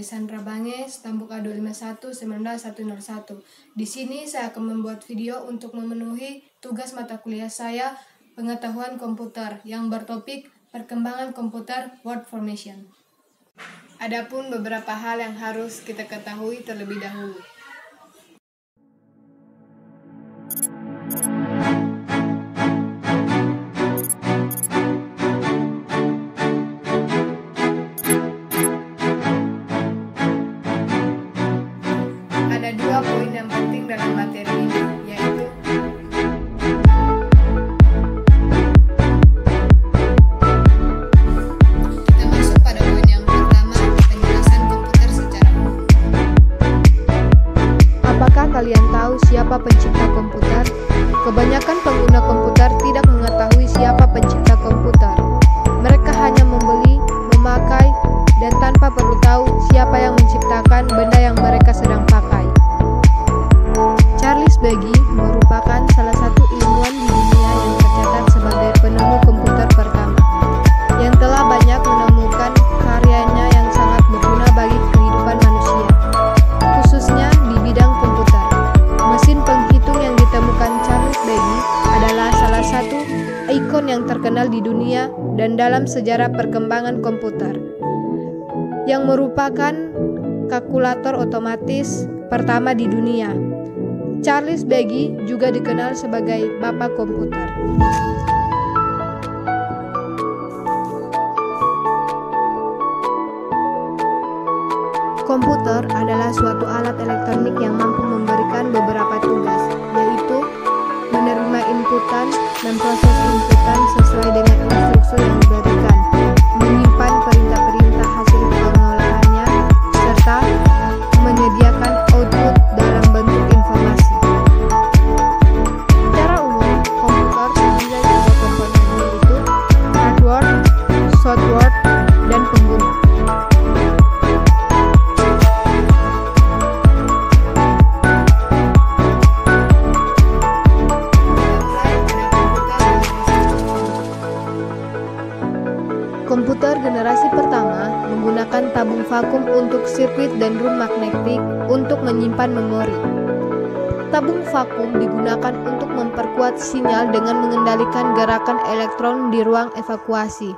dari Sandra Bange, Stambuk A251-19101. Di sini saya akan membuat video untuk memenuhi tugas mata kuliah saya, Pengetahuan Komputer, yang bertopik Perkembangan Komputer Word Formation. Adapun beberapa hal yang harus kita ketahui terlebih dahulu. Ada dua poin yang penting dalam materi ini, yaitu kita masuk pada poin yang pertama, penjelasan komputer secara umum. Apakah kalian tahu siapa pencipta komputer? Kebanyakan pengguna komputer tidak mengetahui siapa pencipta komputer. Mereka hanya membeli, memakai, dan tanpa perlu tahu siapa yang menciptakan benda yang mereka sedang pakai. Charles Babbage merupakan salah satu ilmuwan di dunia yang tercatat sebagai penemu komputer pertama, yang telah banyak menemukan karyanya yang sangat berguna bagi kehidupan manusia, khususnya di bidang komputer. Mesin penghitung yang ditemukan Charles Babbage adalah salah satu ikon yang terkenal di dunia dan dalam sejarah perkembangan komputer, yang merupakan kalkulator otomatis pertama di dunia. Charles Babbage juga dikenal sebagai Bapak Komputer. Komputer adalah suatu alat elektronik yang mampu memberikan beberapa tugas, yaitu menerima inputan, memproses inputan sesuai dengan instruksi yang diberikan, menyimpan perintah-perintah hasil pengolahannya, serta menyediakan output dalam bentuk informasi. Secara umum, komputer terdiri dari dua komponen, yaitu hardware, software, dan pengguna. Komputer generasi pertama menggunakan tabung vakum untuk sirkuit dan rum magnetik untuk menyimpan memori. Tabung vakum digunakan untuk memperkuat sinyal dengan mengendalikan gerakan elektron di ruang evakuasi.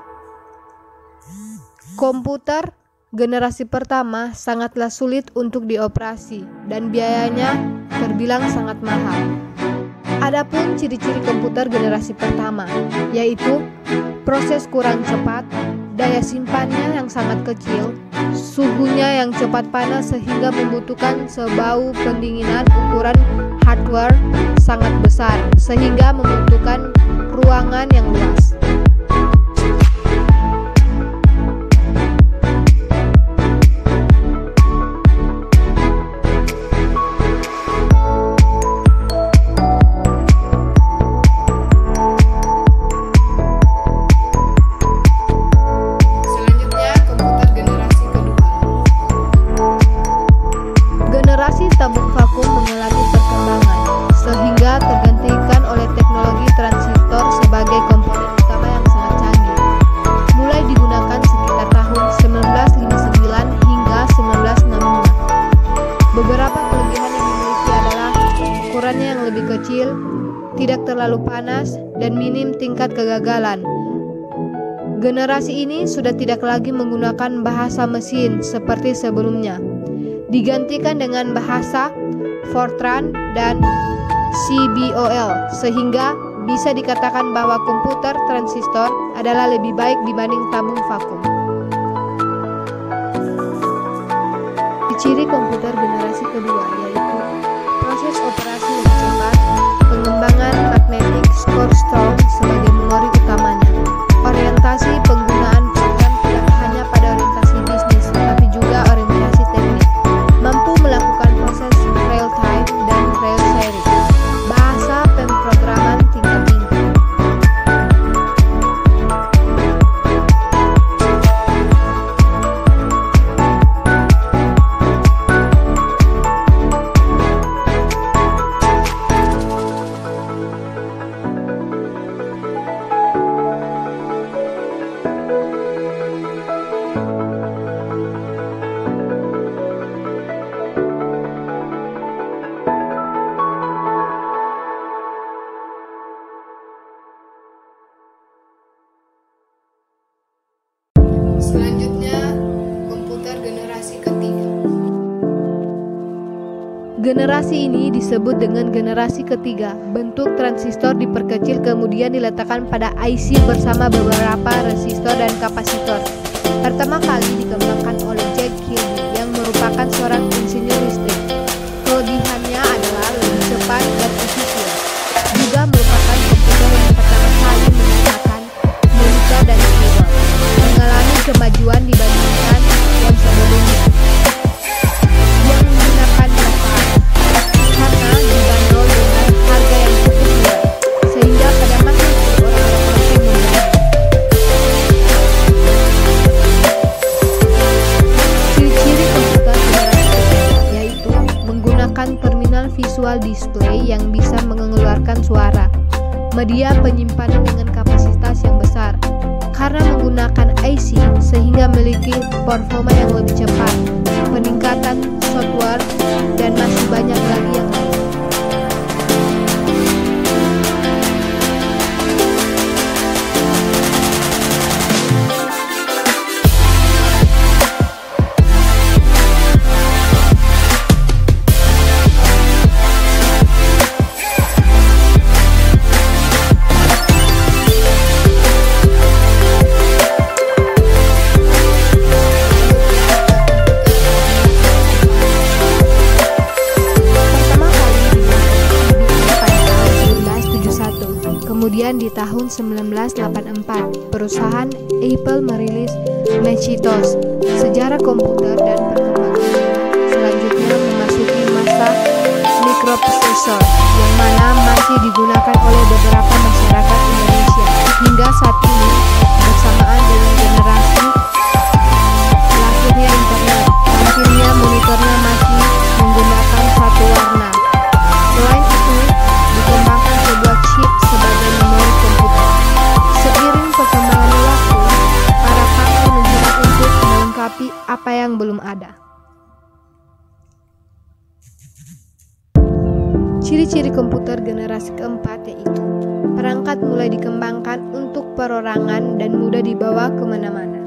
Komputer generasi pertama sangatlah sulit untuk dioperasi dan biayanya terbilang sangat mahal. Adapun ciri-ciri komputer generasi pertama, yaitu proses kurang cepat, daya simpannya yang sangat kecil, suhunya yang cepat panas sehingga membutuhkan sebau pendinginan ukuran hardware sangat besar sehingga membutuhkan ruangan yang luas. Generasi tabung vakum mengalami perkembangan sehingga tergantikan oleh teknologi transistor sebagai komponen utama yang sangat canggih. Mulai digunakan sekitar tahun 1959 hingga 1965. Beberapa kelebihan yang dimiliki adalah ukurannya yang lebih kecil, tidak terlalu panas, dan minim tingkat kegagalan. Generasi ini sudah tidak lagi menggunakan bahasa mesin seperti sebelumnya, digantikan dengan bahasa Fortran dan CBOL, sehingga bisa dikatakan bahwa komputer transistor adalah lebih baik dibanding tabung vakum. Ciri komputer generasi kedua yaitu proses operasi yang cepat, pengembangan magnetic core strong sebagai memori utamanya. Orientasi penggunaan program tidak hanya pada orientasi bisnis, tapi juga orientasi teknik. Mampu melakukan proses real time dan real sharing. Bahasa pemrograman tingkat tinggi. Generasi ini disebut dengan generasi ketiga. Bentuk transistor diperkecil kemudian diletakkan pada IC bersama beberapa resistor dan kapasitor. Pertama kali dikembangkan oleh Jack Kilby yang merupakan seorang insinyur listrik. Kelebihannya adalah lebih cepat dan efisien. Juga merupakan komputer yang pertama kali menggunakan monitor dan keyboard, mengalami kemajuan dibandingkan yang sebelumnya. Yang menggunakan daftar karena dibanderol dengan harga yang cukup murah, sehingga pada masa itu orang-orang masih membeli. Ciri-ciri komputer generasi ketiga yaitu menggunakan terminal visual display yang bisa mengeluarkan suara, media penyimpanan dengan kapasitas yang besar, karena menggunakan IC sehingga memiliki performa yang lebih cepat, peningkatan software, dan masih banyak lagi yang lain. Kemudian di tahun 1984, perusahaan Apple merilis Macintosh. Sejarah komputer dan perkembangannya selanjutnya memasuki masa microprocessor yang mana masih digunakan oleh beberapa masyarakat Indonesia hingga saat ini. Bersamaan dengan generasi lahirnya internet, tampilnya monitornya masih menggunakan satu warna. Selain itu, dikembangkan sebuah chip sebagai memori komputer. Seiring perkembangan waktu, para pakar mencoba untuk melengkapi apa yang belum ada. Ciri-ciri komputer generasi keempat yaitu perangkat mulai dikembangkan untuk perorangan dan mudah dibawa kemana-mana.